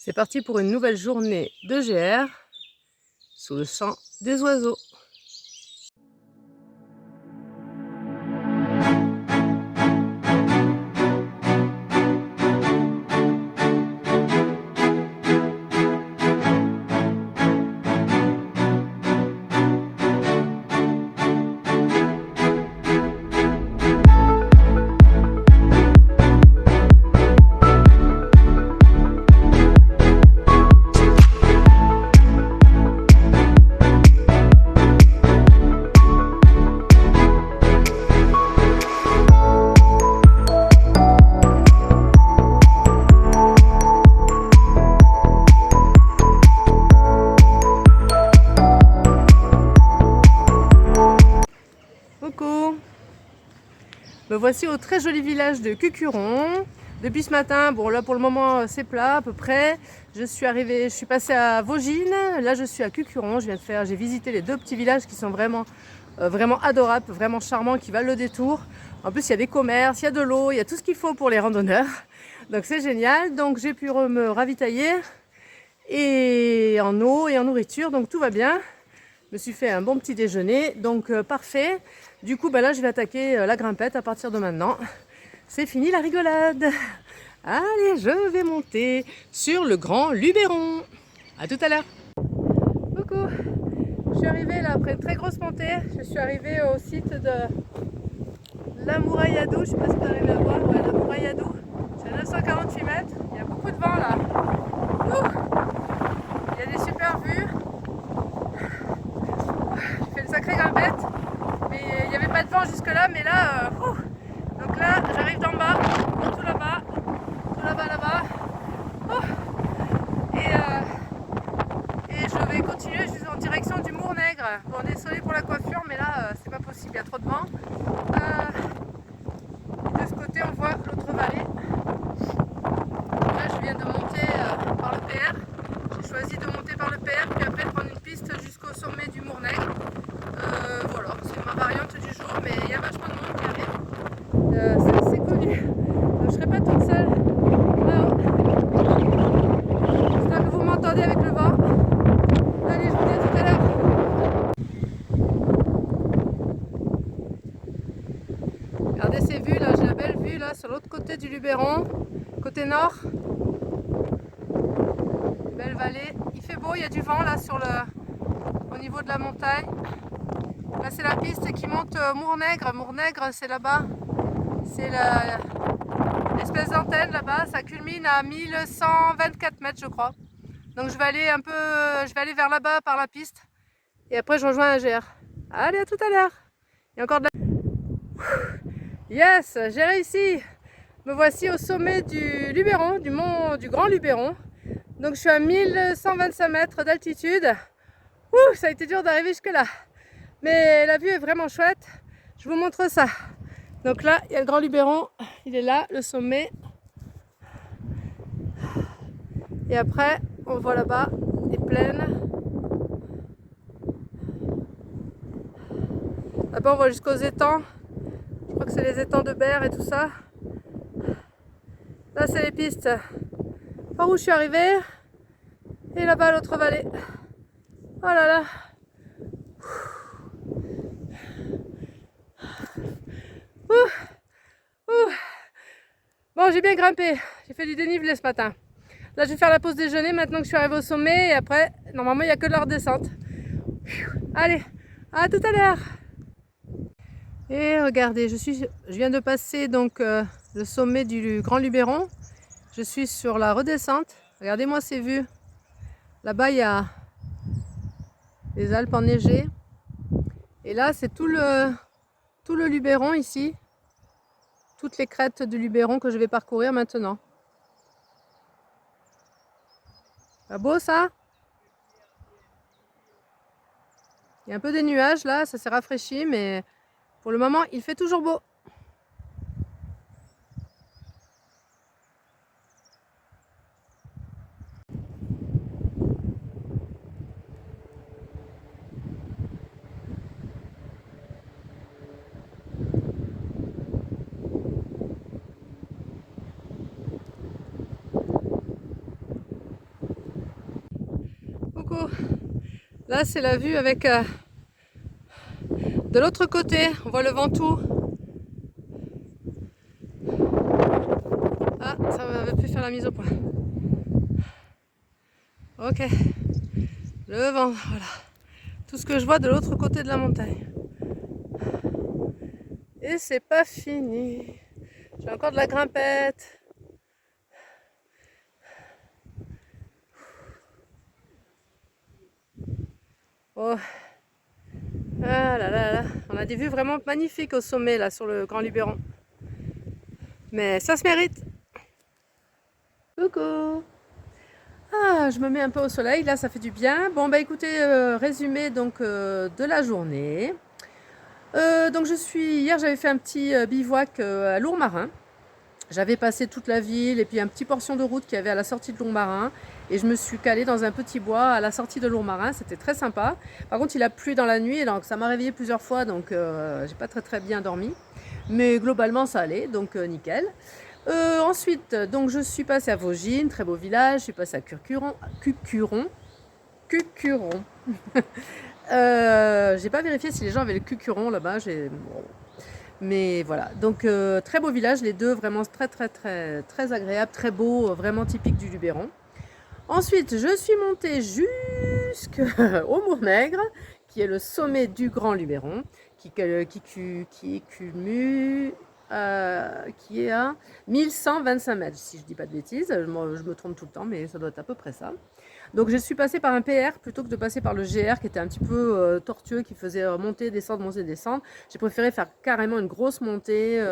C'est parti pour une nouvelle journée de GR sous le chant des oiseaux. Coucou! Me voici au très joli village de Cucuron. Depuis ce matin, bon là pour le moment c'est plat à peu près. Je suis passée à Vaugines, là je suis à Cucuron. J'ai visité les deux petits villages qui sont vraiment adorables, vraiment charmants, qui valent le détour. En plus il y a des commerces, il y a de l'eau, il y a tout ce qu'il faut pour les randonneurs. Donc c'est génial. Donc j'ai pu me ravitailler et en eau et en nourriture, donc tout va bien. Je me suis fait un bon petit déjeuner, donc parfait. Du coup, là, je vais attaquer la grimpette à partir de maintenant. C'est fini la rigolade. Allez, je vais monter sur le Grand Luberon. À tout à l'heure. Coucou. Je suis arrivée là après une très grosse montée. Je suis arrivée au site de la Mourailladou. Je ne sais pas si vous arrivez à voir. Ouais, la Mourailladou. C'est à 948 mètres. Il y a beaucoup de vent là. Il y a des super vues. J'ai fait une sacrée grimpette. Mais il n'y avait pas de vent jusque là, mais là, donc là, j'arrive d'en bas, tout là-bas, là-bas. Et je vais continuer en direction du Mournègre. Bon, on est désolé pour la coiffure, mais là, c'est pas possible, il y a trop de vent. De ce côté, on voit l'autre vallée. Là, je viens de monter par le PR. J'ai choisi de monter par le PR, puis après de prendre une piste jusqu'au sommet du Mournègre. Voilà, c'est ma variante du jour, mais il y a vachement de monde qui arrive. C'est assez connu. Donc, je ne serai pas toute seule. J'espère que vous m'entendez avec le vent. Allez, je vous dis à tout à l'heure. Regardez ces vues là, j'ai la belle vue là sur l'autre côté du Luberon, côté nord. Belle vallée. Il fait beau, il y a du vent là au niveau de la montagne. Là c'est la piste qui monte Mournègre. Mournègre c'est là-bas. C'est l'espèce d'antenne là-bas. Ça culmine à 1124 mètres je crois. Donc je vais aller vers là-bas par la piste. Et après je rejoins un GR. Allez, à tout à l'heure. Il y a encore de la... Yes, j'ai réussi. Me voici au sommet du Luberon, du Grand Luberon. Donc je suis à 1125 mètres d'altitude. Ça a été dur d'arriver jusque là. Mais la vue est vraiment chouette. Je vous montre ça. Donc là, il y a le Grand Luberon. Il est là, le sommet. Et après, on voit là-bas les plaines. Là-bas, on voit jusqu'aux étangs. Je crois que c'est les étangs de Berre et tout ça. Là, c'est les pistes par où je suis arrivée. Et là-bas, l'autre vallée. Oh là là. Bon, j'ai bien grimpé. J'ai fait du dénivelé ce matin. Là, je vais faire la pause déjeuner maintenant que je suis arrivée au sommet. Et après, normalement, il n'y a que de la redescente. Allez, à tout à l'heure. Et regardez, je viens de passer donc le sommet du Grand Luberon. Je suis sur la redescente. Regardez-moi ces vues. Là-bas, il y a les Alpes enneigées. Et là, c'est tout le Luberon ici. Toutes les crêtes du Luberon que je vais parcourir maintenant. Pas beau ça? Il y a un peu des nuages là, ça s'est rafraîchi, mais pour le moment, il fait toujours beau. Coucou. Là, c'est la vue avec de l'autre côté. On voit le Ventoux. Ah, ça m'avait pu faire la mise au point. Ok. Le vent, voilà. Tout ce que je vois de l'autre côté de la montagne. Et c'est pas fini. J'ai encore de la grimpette. Oh. Ah là là là. On a des vues vraiment magnifiques au sommet, là, sur le Grand Luberon. Mais ça se mérite. Coucou. Ah, je me mets un peu au soleil, là, ça fait du bien. Bon, bah écoutez, résumé donc de la journée. Donc hier j'avais fait un petit bivouac à Lourmarin. J'avais passé toute la ville et puis un petit portion de route qu'il y avait à la sortie de Lourmarin. Et je me suis calée dans un petit bois à la sortie de Lourmarin. C'était très sympa. Par contre, il a plu dans la nuit, donc ça m'a réveillée plusieurs fois, donc j'ai pas très bien dormi. Mais globalement, ça allait, donc nickel. Ensuite, donc je suis passée à Vaugines, très beau village. Je suis passée à Cucuron. J'ai pas vérifié si les gens avaient le cucuron là-bas. Bon. Mais voilà, donc très beau village, les deux vraiment très agréable, très beau, vraiment typique du Luberon. Ensuite, je suis montée jusqu'au Mournègre, qui est le sommet du Grand Luberon, qui est à 1125 mètres, si je dis pas de bêtises. Je me trompe tout le temps, mais ça doit être à peu près ça. Donc je suis passée par un PR plutôt que de passer par le GR qui était un petit peu tortueux, qui faisait monter, descendre. J'ai préféré faire carrément une grosse montée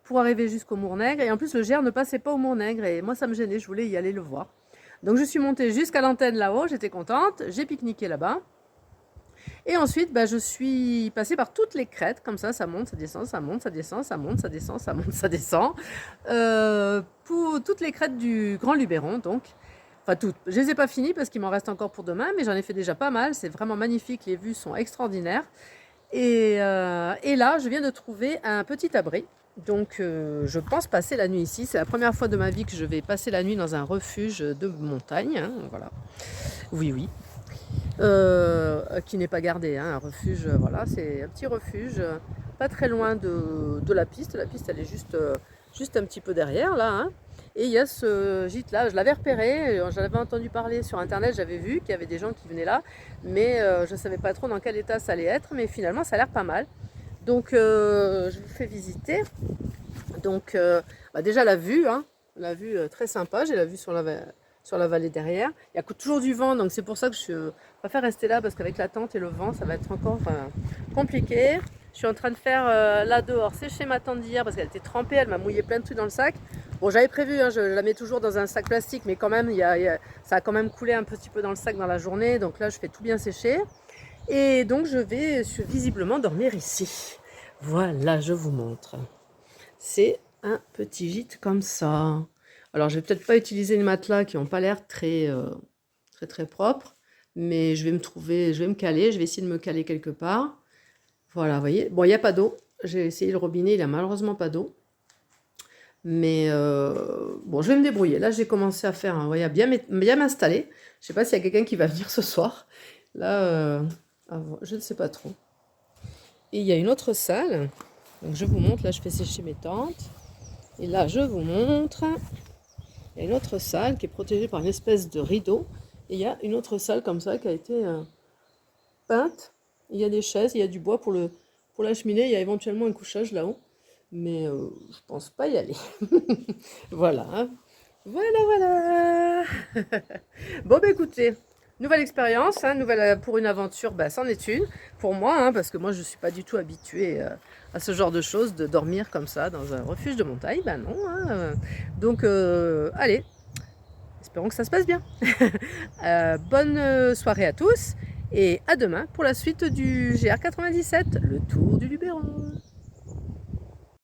pour arriver jusqu'au Mournègre. Et en plus, le GR ne passait pas au Mournègre et moi, ça me gênait, je voulais y aller le voir. Donc je suis montée jusqu'à l'antenne là-haut, j'étais contente, j'ai pique-niqué là-bas. Et ensuite, je suis passée par toutes les crêtes, comme ça monte, ça descend, ça monte, ça descend, ça monte, ça descend, ça monte, ça descend. Pour toutes les crêtes du Grand Luberon, donc. Enfin toutes. Je les ai pas finies parce qu'il m'en reste encore pour demain, mais j'en ai fait déjà pas mal. C'est vraiment magnifique, les vues sont extraordinaires. Et là, je viens de trouver un petit abri. Donc je pense passer la nuit ici. C'est la première fois de ma vie que je vais passer la nuit dans un refuge de montagne. Hein, voilà. Oui. Qui n'est pas gardé, hein, un refuge, voilà, c'est un petit refuge, pas très loin de la piste. La piste, elle est juste un petit peu derrière, là. Hein. Et il y a ce gîte-là, je l'avais repéré, j'en avais entendu parler sur Internet, j'avais vu qu'il y avait des gens qui venaient là, mais je ne savais pas trop dans quel état ça allait être, mais finalement, ça a l'air pas mal. Donc, je vous fais visiter. Donc, déjà la vue, hein, la vue très sympa, j'ai la vue sur la vallée derrière. Il y a toujours du vent, donc c'est pour ça que je préfère rester là, parce qu'avec la tente et le vent, ça va être encore compliqué. Je suis en train de faire là dehors, sécher ma tente d'hier, parce qu'elle était trempée, elle m'a mouillé plein de trucs dans le sac. Bon, j'avais prévu, hein, je la mets toujours dans un sac plastique, mais quand même, ça a quand même coulé un petit peu dans le sac dans la journée, donc là, je fais tout bien sécher. Et donc, je vais visiblement dormir ici. Voilà, je vous montre. C'est un petit gîte comme ça. Alors, je vais peut-être pas utiliser les matelas qui n'ont pas l'air très propres, mais je vais me caler, je vais essayer de me caler quelque part. Voilà, vous voyez. Bon, il n'y a pas d'eau. J'ai essayé le robinet, il n'a malheureusement pas d'eau. Mais bon, je vais me débrouiller. Là, j'ai commencé à faire, à bien m'installer. Je ne sais pas s'il y a quelqu'un qui va venir ce soir. Là, je ne sais pas trop. Et il y a une autre salle. Donc, je vous montre. Là, je fais sécher mes tentes. Et là, je vous montre. Il y a une autre salle qui est protégée par une espèce de rideau. Et il y a une autre salle comme ça qui a été peinte. Il y a des chaises, il y a du bois pour la cheminée. Il y a éventuellement un couchage là-haut. Mais je pense pas y aller. Voilà. Hein. Voilà. Bon, écoutez, nouvelle expérience, hein, pour une aventure, c'en est une. Pour moi, hein, parce que moi, je ne suis pas du tout habituée à ce genre de choses, de dormir comme ça dans un refuge de montagne. Non. Hein, donc, allez, espérons que ça se passe bien. Bonne soirée à tous et à demain pour la suite du GR97, le tour du Luberon.